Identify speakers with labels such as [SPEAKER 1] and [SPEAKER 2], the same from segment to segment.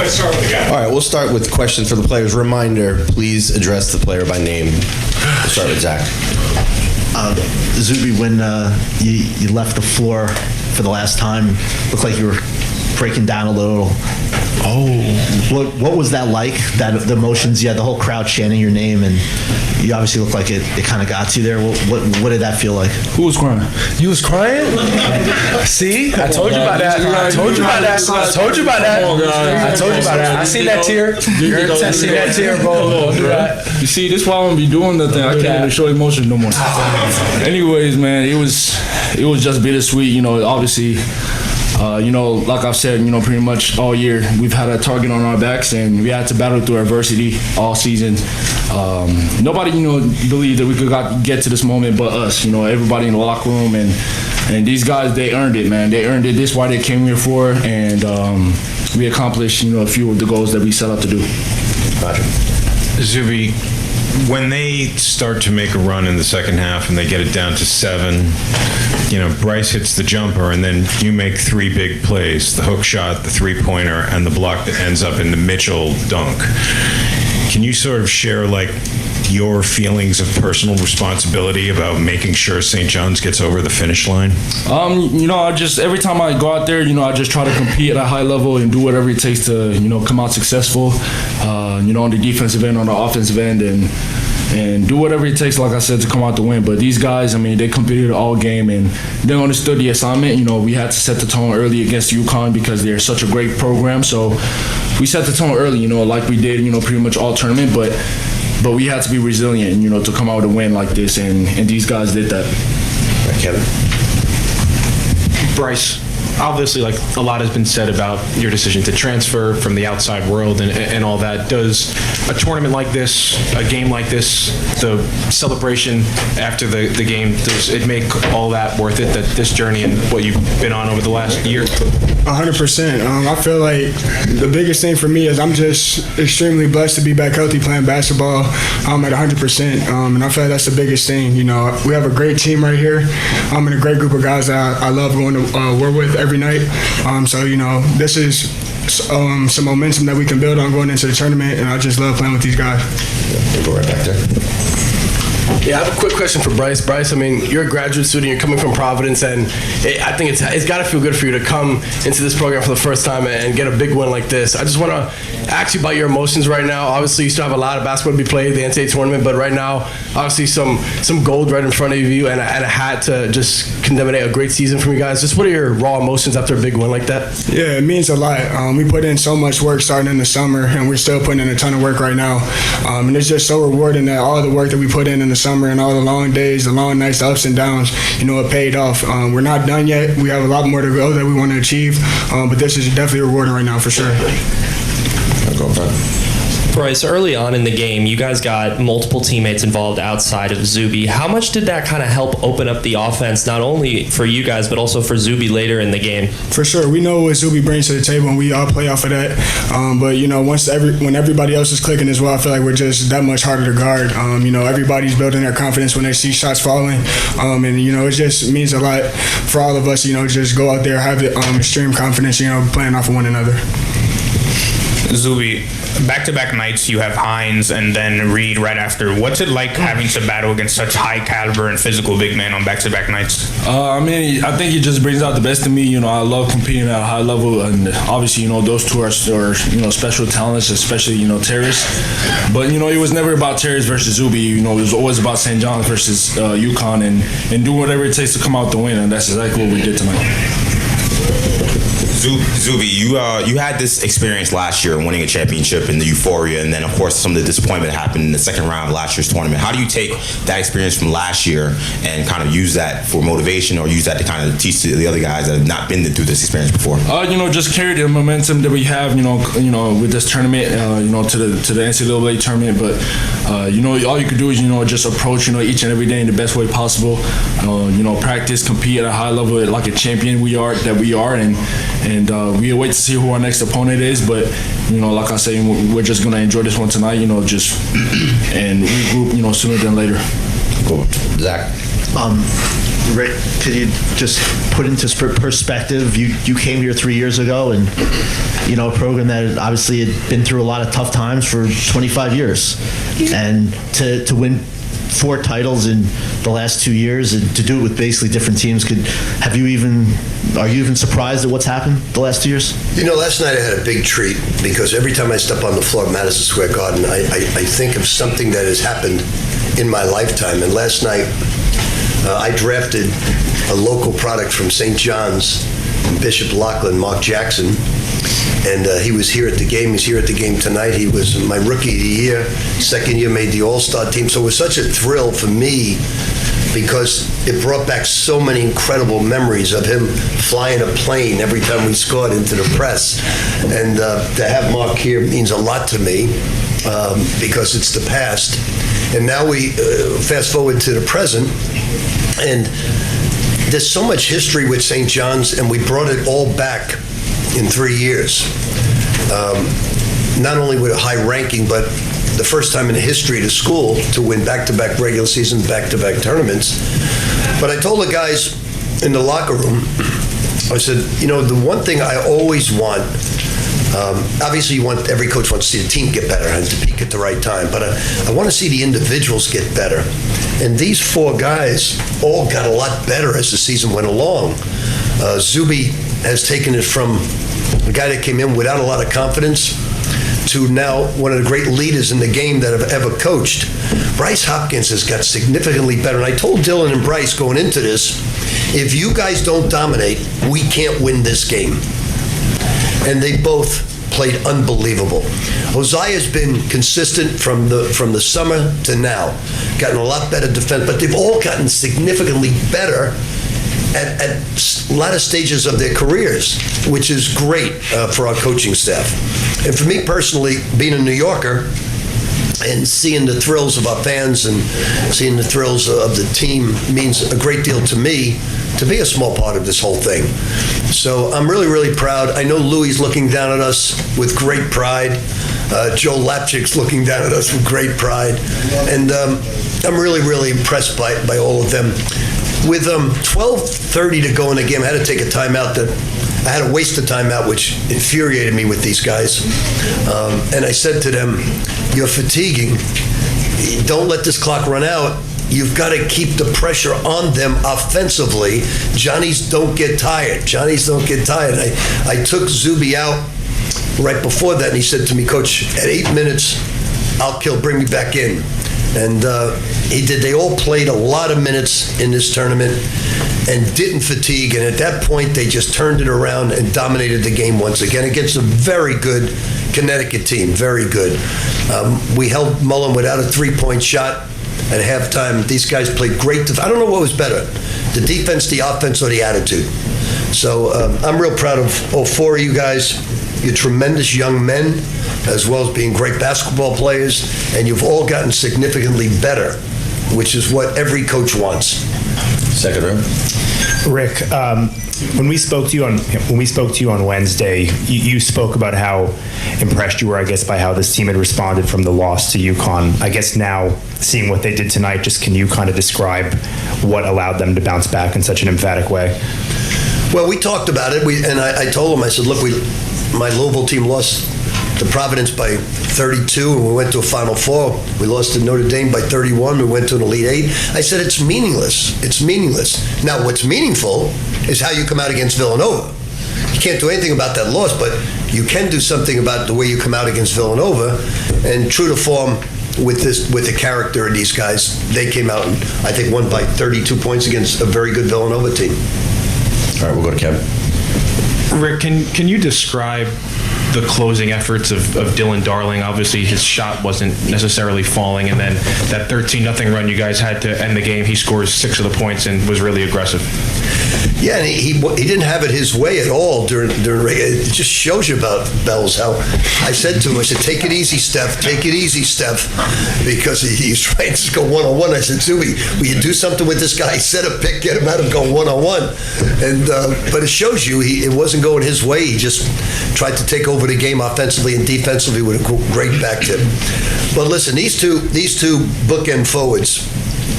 [SPEAKER 1] Let's start with the guy.
[SPEAKER 2] All right, we'll start with questions for the players. Reminder, please address the player by name. We'll start with Zach.
[SPEAKER 3] Zuby, when you left the floor for the last time, looked like you were breaking down a little. What was that like? The emotions, the whole crowd chanting your name, and you obviously looked like it kind of got to you there. What did that feel like?
[SPEAKER 4] Who was crying?
[SPEAKER 5] You was crying? See? I told you about that. I told you about that. I seen that tear. I seen that tear, bro.
[SPEAKER 4] You see, this is why I don't be doing nothing. I can't even show emotion no more. Anyways, man, it was just bittersweet. Obviously. Like I've said, pretty much all year, we've had a target on our backs, and we had to battle through adversity all season. Nobody, believed that we could get to this moment but us. Everybody in the locker room, and these guys, they earned it, man. They earned it. This is why they came here for, and we accomplished, a few of the goals that we set out to do.
[SPEAKER 2] Roger.
[SPEAKER 1] Zuby, when they start to make a run in the second half and they get it down to 7, Bryce hits the jumper and then you make 3 big plays, the hook shot, the three-pointer, and the block that ends up in the Mitchell dunk. Can you sort of share, your feelings of personal responsibility about making sure St. John's gets over the finish line?
[SPEAKER 4] I just, every time I go out there, I just try to compete at a high level and do whatever it takes to, come out successful, on the defensive end, on the offensive end, and do whatever it takes, like I said, to come out to win. But these guys, they competed all game, and they understood the assignment. We had to set the tone early against UConn because they're such a great program. So we set the tone early, like we did, pretty much all tournament. But we had to be resilient, to come out with a win like this, and these guys did that.
[SPEAKER 2] Right, Kevin.
[SPEAKER 6] Bryce, obviously, a lot has been said about your decision to transfer from the outside world and all that. Does a tournament like this, a game like this, the celebration after the game, does it make all that worth it, that this journey and what you've been on over the last year?
[SPEAKER 7] 100%. I feel like the biggest thing for me is I'm just extremely blessed to be back healthy playing basketball at 100%. And I feel like that's the biggest thing. We have a great team right here. And a great group of guys that I love going to war with every night. So, this is some momentum that we can build on going into the tournament, and I just love playing with these guys.
[SPEAKER 2] Yeah, go right back there.
[SPEAKER 5] Yeah, I have a quick question for Bryce. Bryce, you're a graduate student, you're coming from Providence, and I think it's got to feel good for you to come into this program for the first time and get a big win like this. I just want to ask you about your emotions right now. Obviously, you still have a lot of basketball to be played, the NCAA tournament, but right now, obviously, some gold right in front of you and a hat to just commemorate a great season from you guys. Just what are your raw emotions after a big win like that?
[SPEAKER 7] Yeah, it means a lot. We put in so much work starting in the summer, and we're still putting in a ton of work right now. And it's just so rewarding that all the work that we put in the summer and all the long days, the long nights, the ups and downs, it paid off. We're not done yet. We have a lot more to go that we want to achieve, but this is definitely rewarding right now for sure.
[SPEAKER 2] I'll go front.
[SPEAKER 8] Bryce, early on in the game, you guys got multiple teammates involved outside of Zuby. How much did that kind of help open up the offense, not only for you guys, but also for Zuby later in the game?
[SPEAKER 7] For sure. We know what Zuby brings to the table, and we all play off of that. But, when everybody else is clicking as well, I feel like we're just that much harder to guard. Everybody's building their confidence when they see shots falling. And, it just means a lot for all of us, just go out there, have the extreme confidence, playing off of one another.
[SPEAKER 9] Zuby, back-to-back nights you have Hines and then Reed right after. What's it like having to battle against such high caliber and physical big men on back-to-back nights?
[SPEAKER 4] I think it just brings out the best in me. I love competing at a high level, and obviously, those two are special talents, especially, Terrace. But, it was never about Terrace versus Zuby. It was always about St. John's versus UConn and do whatever it takes to come out to win, and that's exactly what we did tonight.
[SPEAKER 10] Zuby, you had this experience last year winning a championship and the euphoria, and then of course some of the disappointment happened in the second round of last year's tournament. How do you take that experience from last year and kind of use that for motivation, or use that to kind of teach the other guys that have not been through this experience before?
[SPEAKER 4] Just carry the momentum that we have, with this tournament, to the NCAA tournament. But all you can do is just approach each and every day in the best way possible. Practice, compete at a high level like a champion we are, and we wait to see who our next opponent is. But like I say, we're just gonna enjoy this one tonight. And regroup, sooner than later.
[SPEAKER 2] Cool. Zach.
[SPEAKER 3] Rick, could you just put into perspective? You came here 3 years ago, and a program that obviously had been through a lot of tough times for 25 years, and to win 4 titles in the last 2 years, and to do it with basically different teams. Are you even surprised at what's happened the last 2 years?
[SPEAKER 11] Last night I had a big treat because every time I step on the floor at Madison Square Garden, I think of something that has happened in my lifetime. And last night I drafted a local product from St. John's, Bishop Lachlan, Mark Jackson. And he was here at the game. He's here at the game tonight. He was my rookie of the year. Second year made the All-Star team. So it was such a thrill for me because it brought back so many incredible memories of him flying a plane every time we scored into the press. And to have Mark here means a lot to me because it's the past. And now we fast forward to the present. And there's so much history with St. John's, and we brought it all back in 3 years. Not only with a high ranking, but the first time in the history of the school to win back-to-back regular seasons, back-to-back tournaments. But I told the guys in the locker room, I said, the one thing I always want, obviously every coach wants to see the team get better and to peak at the right time, but I want to see the individuals get better. And these 4 guys all got a lot better as the season went along. Zuby has taken it from a guy that came in without a lot of confidence to now one of the great leaders in the game that have ever coached. Bryce Hopkins has got significantly better. And I told Dillon and Bryce going into this, if you guys don't dominate, we can't win this game. And they both played unbelievable. Oziyah's been consistent from the summer to now, gotten a lot better defense, but they've all gotten significantly better at a lot of stages of their careers, which is great for our coaching staff. And for me personally, being a New Yorker and seeing the thrills of our fans and seeing the thrills of the team means a great deal to me to be a small part of this whole thing. So I'm really, really proud. I know Louie's looking down at us with great pride. Joe Lapchick's looking down at us with great pride. And I'm really, really impressed by all of them. With 12:30 to go in the game, I had to take a timeout. I had to waste a timeout, which infuriated me with these guys. And I said to them, you're fatiguing. Don't let this clock run out. You've got to keep the pressure on them offensively. Johnnies don't get tired. I took Zuby out right before that, and he said to me, Coach, at 8 minutes, I'll kill, bring me back in. And he did. They all played a lot of minutes in this tournament and didn't fatigue. And at that point, they just turned it around and dominated the game once again against a very good Connecticut team. Very good. We held Mullen without a three-point shot at halftime. These guys played great. I don't know what was better, the defense, the offense, or the attitude. So I'm real proud of all 4 of you guys. You're tremendous young men, as well as being great basketball players, and you've all gotten significantly better, which is what every coach wants.
[SPEAKER 2] Second row.
[SPEAKER 12] Rick, when we spoke to you on Wednesday, you spoke about how impressed you were, I guess, by how this team had responded from the loss to UConn. I guess now, seeing what they did tonight, just can you kind of describe what allowed them to bounce back in such an emphatic way?
[SPEAKER 11] Well, we talked about it, and I told them, I said, look, my Louisville team lost to Providence by 32, and we went to a Final Four. We lost to Notre Dame by 31. We went to an Elite Eight. I said, it's meaningless. It's meaningless. Now, what's meaningful is how you come out against Villanova. You can't do anything about that loss, but you can do something about the way you come out against Villanova. And true to form with the character of these guys, they came out and I think won by 32 points against a very good Villanova team.
[SPEAKER 2] All right, we'll go to Kevin.
[SPEAKER 6] Rick, can you describe the closing efforts of Dylan Darling? Obviously, his shot wasn't necessarily falling, and then that 13-0 run you guys had to end the game, he scores 6 of the points and was really aggressive.
[SPEAKER 11] Yeah, and he didn't have it his way at all during. It just shows you about Bells how I said to him, I said, take it easy, Steph, because he's trying to go one-on-one. I said, Zuby, will you do something with this guy? Set a pick, get him out and go one-on-one. And but it shows you it wasn't going his way. He just tried to take over the game offensively and defensively with a great back tip. But listen, these two bookend forwards,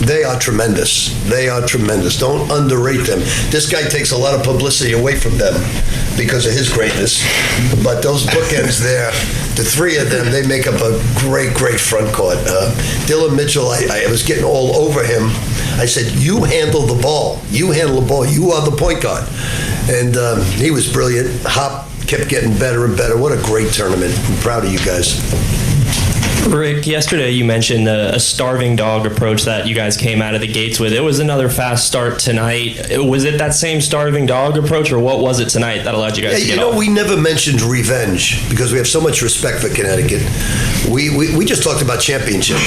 [SPEAKER 11] They are tremendous. They are tremendous. Don't underrate them. This guy takes a lot of publicity away from them because of his greatness. But those bookends there, the three of them, they make up a great, great front court. Dillon Mitchell, I was getting all over him. I said, you handle the ball. You handle the ball. You are the point guard. And he was brilliant. Hop kept getting better and better. What a great tournament. I'm proud of you guys.
[SPEAKER 8] Rick, yesterday you mentioned a starving dog approach that you guys came out of the gates with. It was another fast start tonight. Was it that same starving dog approach, or what was it tonight that allowed you guys to get off?
[SPEAKER 11] We never mentioned revenge because we have so much respect for Connecticut. We just talked about championship.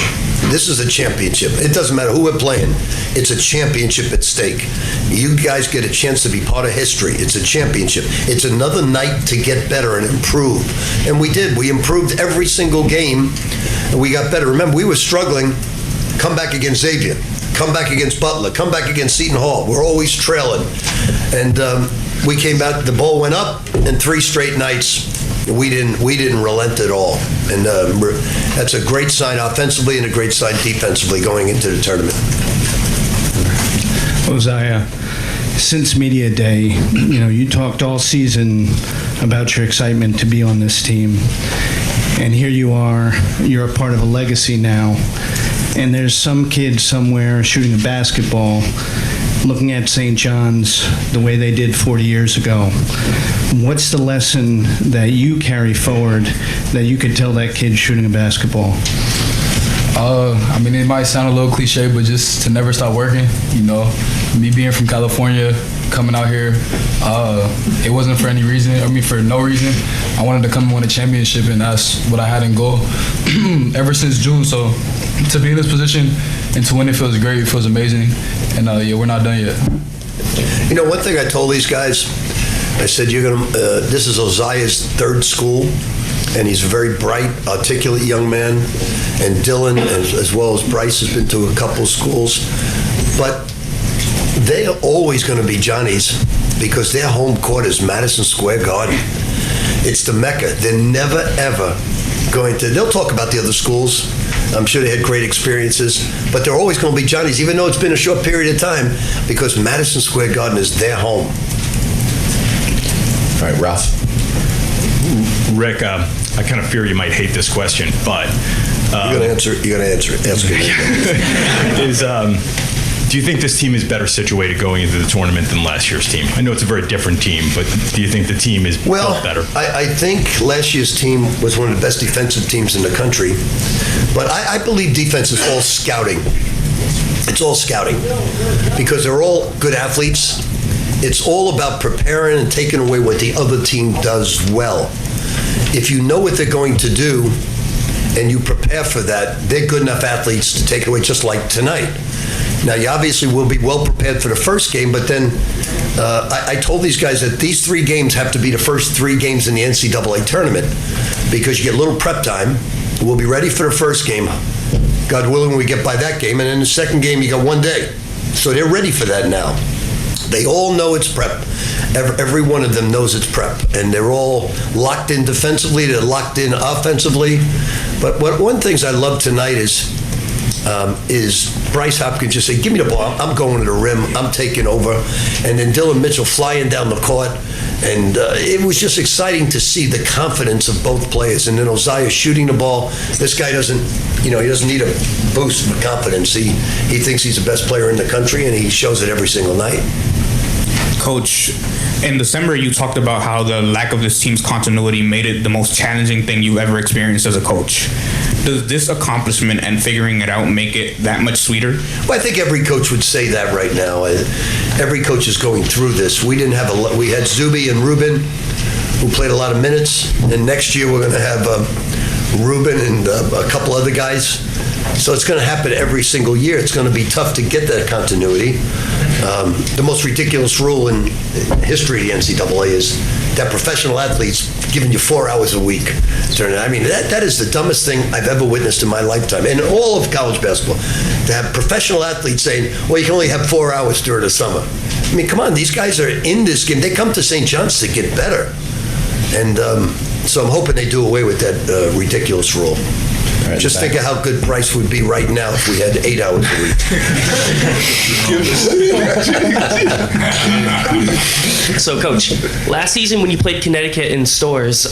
[SPEAKER 11] This is a championship. It doesn't matter who we're playing. It's a championship at stake. You guys get a chance to be part of history. It's a championship. It's another night to get better and improve. And we did. We improved every single game. And we got better. Remember, we were struggling. Come back against Xavier. Come back against Butler. Come back against Seton Hall. We're always trailing. And we came out, the ball went up, and 3 straight nights, we didn't relent at all. And that's a great sign offensively and a great sign defensively going into the tournament.
[SPEAKER 13] Oziyah, since Media Day, you talked all season about your excitement to be on this team. And here you are, you're a part of a legacy now. And there's some kid somewhere shooting a basketball, looking at St. John's the way they did 40 years ago. What's the lesson that you carry forward that you could tell that kid shooting a basketball?
[SPEAKER 14] It might sound a little cliche, but just to never stop working. Me being from California, coming out here, it wasn't for any reason. For no reason. I wanted to come and win a championship, and that's what I had in goal ever since June. So to be in this position and to win it feels great. It feels amazing. And we're not done yet.
[SPEAKER 11] One thing I told these guys, I said, this is Oziyah's 3rd school, and he's a very bright, articulate young man. And Dillon, as well as Bryce, has been to a couple schools. But they are always going to be Johnny's because their home court is Madison Square Garden. It's the Mecca. They're never, ever going to... They'll talk about the other schools. I'm sure they had great experiences, but they're always going to be Johnny's, even though it's been a short period of time, because Madison Square Garden is their home.
[SPEAKER 2] All right, Ralph.
[SPEAKER 15] Rick, I kind of fear you might hate this question, but...
[SPEAKER 11] You're going to answer it. Ask it.
[SPEAKER 15] Do you think this team is better situated going into the tournament than last year's team? I know it's a very different team, but do you think the team is built better?
[SPEAKER 11] I think last year's team was one of the best defensive teams in the country, but I believe defense is all scouting. It's all scouting because they're all good athletes. It's all about preparing and taking away what the other team does well. If you know what they're going to do and you prepare for that, they're good enough athletes to take it away, just like tonight. Now, you obviously will be well prepared for the first game, but then I told these guys that these 3 games have to be the first 3 games in the NCAA tournament because you get a little prep time. We'll be ready for the first game, God willing, when we get by that game, and then the second game, you got 1 day. So they're ready for that now. They all know it's prep. Every one of them knows it's prep, and they're all locked in defensively. They're locked in offensively. But one of the things I love tonight is Bryce Hopkins just say, give me the ball, I'm going to the rim, I'm taking over. And then Dillon Mitchell flying down the court. And it was just exciting to see the confidence of both players. And then Oziyah shooting the ball. This guy doesn't need a boost of confidence. He thinks he's the best player in the country, and he shows it every single night.
[SPEAKER 9] Coach, in December, you talked about how the lack of this team's continuity made it the most challenging thing you've ever experienced as a coach. Does this accomplishment and figuring it out make it that much sweeter?
[SPEAKER 11] Well, I think every coach would say that right now. Every coach is going through this. We had Zuby and Ruben, who played a lot of minutes, and next year we're going to have Ruben and a couple other guys. So it's going to happen every single year. It's going to be tough to get that continuity. The most ridiculous rule in history of the NCAA is that professional athletes giving you 4 hours a week. I mean, that is the dumbest thing I've ever witnessed in my lifetime, in all of college basketball, to have professional athletes saying, well, you can only have 4 hours during the summer. I mean, come on, these guys are in this game. They come to St. John's to get better. And so I'm hoping they do away with that ridiculous rule. Just think of how good Bryce would be right now if we had 8 hours a week.
[SPEAKER 8] So, Coach, last season when you played Connecticut in Stores,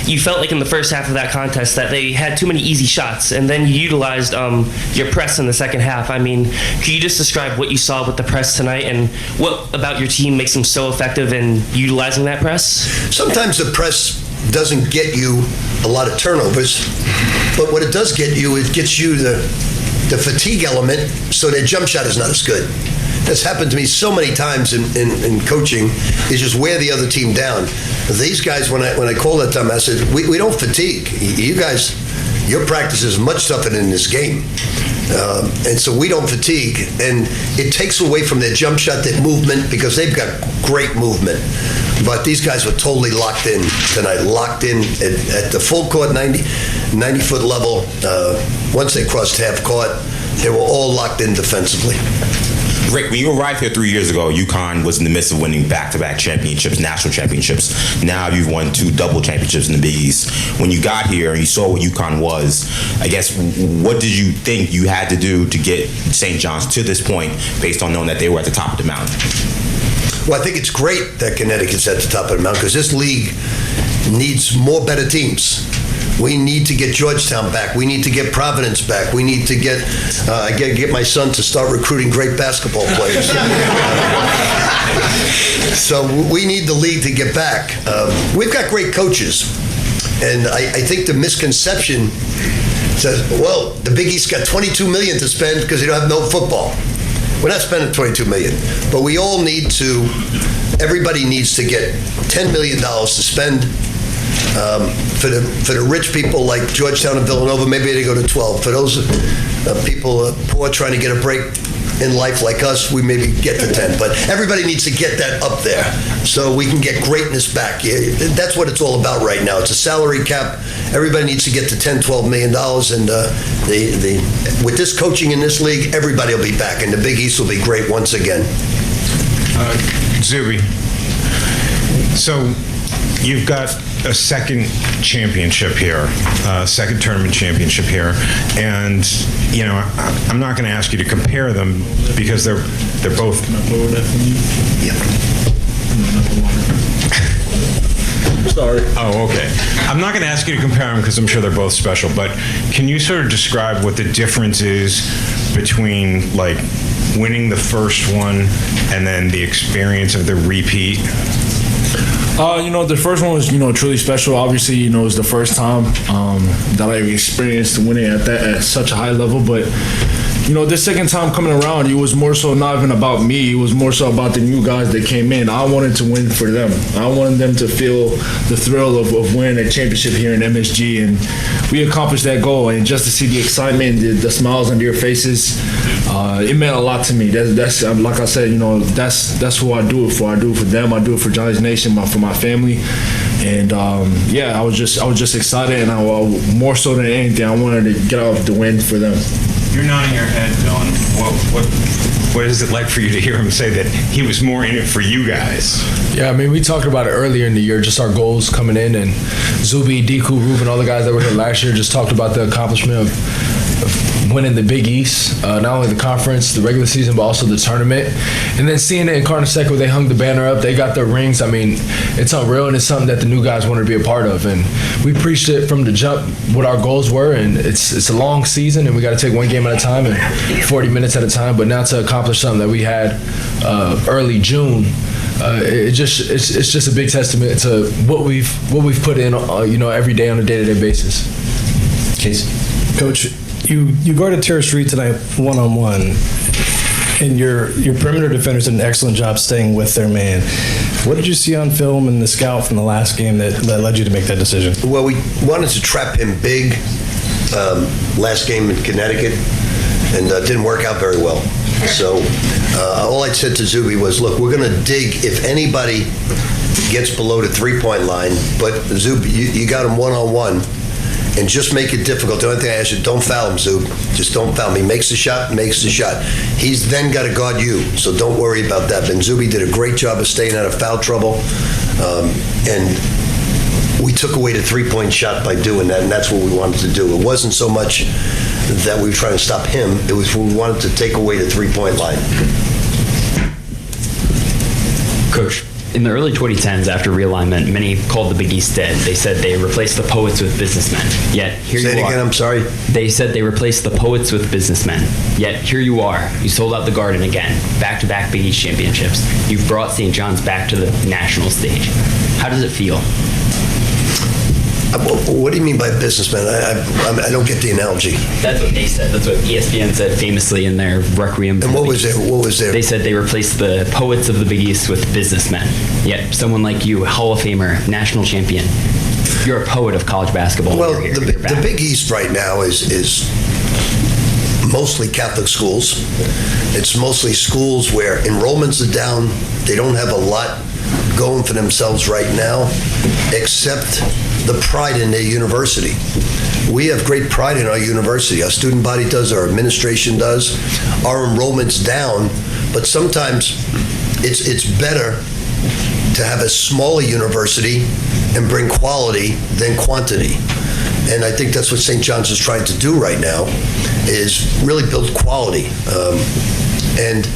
[SPEAKER 8] you felt like in the first half of that contest that they had too many easy shots, and then you utilized your press in the second half. I mean, could you just describe what you saw with the press tonight, and what about your team makes them so effective in utilizing that press?
[SPEAKER 11] Sometimes the press doesn't get you a lot of turnovers, but what it does get you, it gets you the fatigue element, so their jump shot is not as good. That's happened to me so many times in coaching, is just wear the other team down. These guys, when I called that time, I said, we don't fatigue. You guys, your practice is much tougher than this game. And so we don't fatigue. And it takes away from their jump shot, their movement, because they've got great movement. But these guys were totally locked in tonight, locked in at the full court 90-foot level. Once they crossed half court, they were all locked in defensively.
[SPEAKER 10] Rick, when you arrived here 3 years ago, UConn was in the midst of winning back-to-back championships, national championships. Now you've won 2 double championships in the Big East. When you got here and you saw what UConn was, I guess, what did you think you had to do to get St. John's to this point based on knowing that they were at the top of the mountain?
[SPEAKER 11] Well, I think it's great that Connecticut's at the top of the mountain, because this league needs more better teams. We need to get Georgetown back. We need to get Providence back. We need to get my son to start recruiting great basketball players. So we need the league to get back. We've got great coaches, and I think the misconception says, well, the Big East got $22 million to spend because they don't have no football. We're not spending $22 million, but we all need to. Everybody needs to get $10 million to spend. For the rich people like Georgetown and Villanova, maybe they go to 12. For those people poor trying to get a break in life like us, we maybe get to 10. But everybody needs to get that up there so we can get greatness back. That's what it's all about right now. It's a salary cap. Everybody needs to get to $10, $12 million. And with this coaching in this league, everybody will be back. And the Big East will be great once again.
[SPEAKER 1] Zuby, so you've got a second championship here, second tournament championship here, and I'm not going to ask you to compare them because they're both.
[SPEAKER 4] Sorry.
[SPEAKER 1] Oh, okay. I'm not going to ask you to compare them because I'm sure they're both special, but can you sort of describe what the difference is between like winning the first one and then the experience of the repeat?
[SPEAKER 4] The first one was, truly special. Obviously, it was the first time that I experienced winning at such a high level. But, this second time coming around, it was more so not even about me. It was more so about the new guys that came in. I wanted to win for them. I wanted them to feel the thrill of winning a championship here in MSG. And we accomplished that goal. And just to see the excitement, the smiles on their faces, it meant a lot to me. That's like I said, that's who I do it for. I do it for them. I do it for Johnny's Nation, for my family. And I was just excited, and more so than anything, I wanted to get out the win for them.
[SPEAKER 1] You're nodding your head, Dillon. What is it like for you to hear him say that he was more in it for you guys?
[SPEAKER 16] Yeah, I mean, we talked about it earlier in the year, just our goals coming in, and Zuby, Deku, Ruben, all the guys that were here last year just talked about the accomplishment of winning the Big East, not only the conference, the regular season, but also the tournament. And then seeing it in Carnesecca, where they hung the banner up, they got their rings. I mean, it's unreal, and it's something that the new guys wanted to be a part of. And we preached it from the jump, what our goals were, and it's a long season, and we got to take one game at a time and 40 minutes at a time. But now to accomplish something that we had early June, it's just a big testament to what we've put in, every day on a day-to-day basis.
[SPEAKER 2] Casey.
[SPEAKER 17] Coach, you guarded Terrace Reed tonight one-on-one, and your perimeter defenders did an excellent job staying with their man. What did you see on film in the scout from the last game that led you to make that decision?
[SPEAKER 11] Well, we wanted to trap him big last game in Connecticut, and didn't work out very well. So all I said to Zuby was, look, we're going to dig if anybody gets below the three-point line, but Zuby, you got him one-on-one. And just make it difficult. The only thing I ask you, don't foul him, Zub. Just don't foul him. He makes the shot. He's then got to guard you, so don't worry about that. And Zuby did a great job of staying out of foul trouble. And we took away the three-point shot by doing that, and that's what we wanted to do. It wasn't so much that we were trying to stop him, it was we wanted to take away the three-point line.
[SPEAKER 18] Coach, in the early 2010s, after realignment, many called the Big East dead. They said they replaced the poets with businessmen. Yet here you are.
[SPEAKER 11] Say it again, I'm sorry.
[SPEAKER 18] They said they replaced the poets with businessmen. Yet here you are. You sold out the Garden again. Back-to-back Big East championships. You've brought St. John's back to the national stage. How does it feel?
[SPEAKER 11] What do you mean by businessman? I don't get the analogy.
[SPEAKER 18] That's what they said. That's what ESPN said famously in their Requiem.
[SPEAKER 11] And what was there?
[SPEAKER 18] They said they replaced the poets of the Big East with businessmen. Yet someone like you, Hall of Famer, national champion, you're a poet of college basketball.
[SPEAKER 11] Well, the Big East right now is mostly Catholic schools. It's mostly schools where enrollments are down. They don't have a lot going for themselves right now, except the pride in their university. We have great pride in our university. Our student body does, our administration does. Our enrollment's down, but sometimes it's better to have a smaller university and bring quality than quantity. And I think that's what St. John's is trying to do right now, is really build quality. And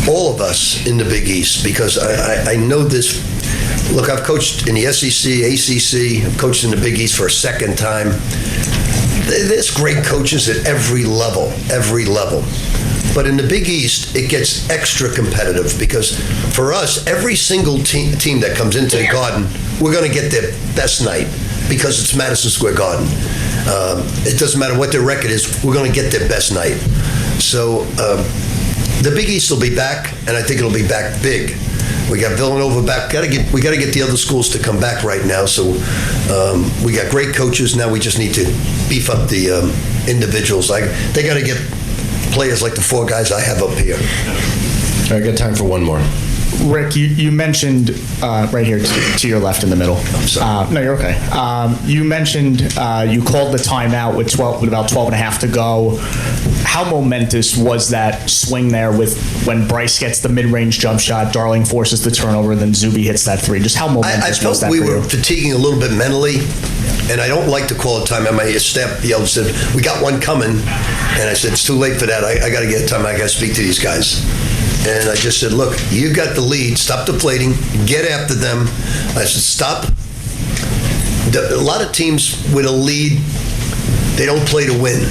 [SPEAKER 11] all of us in the Big East, because I know this. Look, I've coached in the SEC, ACC, I've coached in the Big East for a second time. There's great coaches at every level. But in the Big East, it gets extra competitive because for us, every single team that comes into the Garden, we're going to get their best night because it's Madison Square Garden. It doesn't matter what their record is, we're going to get their best night. So the Big East will be back, and I think it'll be back big. We got Villanova back. We got to get the other schools to come back right now. So we got great coaches. Now we just need to beef up the individuals. They got to get players like the four guys I have up here.
[SPEAKER 2] All right, got time for one more.
[SPEAKER 19] Rick, you mentioned right here to your left in the middle.
[SPEAKER 11] I'm sorry.
[SPEAKER 19] No, you're okay. You mentioned you called the timeout with about 12 and a half to go. How momentous was that swing there with when Bryce gets the mid-range jump shot, Darling forces the turnover, and then Zuby hits that three? Just how momentous was that
[SPEAKER 11] I felt we
[SPEAKER 19] for you?
[SPEAKER 11] were fatiguing a little bit mentally, and I don't like to call a timeout. My staff yelled and said, "We got one coming," and I said, "It's too late for that. I got to get a time. I got to speak to these guys." And I just said, "Look, you got the lead. Stop deflating. Get after them." I said, "Stop." A lot of teams with a lead, they don't play to win.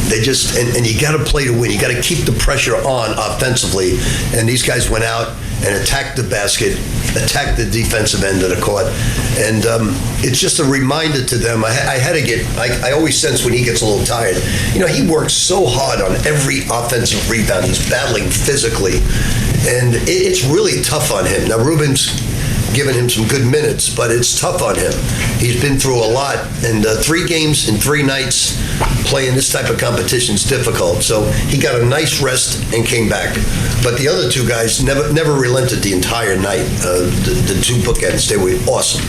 [SPEAKER 11] They just, and you got to play to win. You got to keep the pressure on offensively. And these guys went out and attacked the basket, attacked the defensive end of the court. And it's just a reminder to them. I always sense when he gets a little tired. You know, he works so hard on every offensive rebound. He's battling physically. And it's really tough on him. Now, Ruben's given him some good minutes, but it's tough on him. He's been through a lot, and 3 games in 3 nights playing this type of competition is difficult. So he got a nice rest and came back. But the other 2 guys never relented the entire night. The 2 bookends, they were awesome.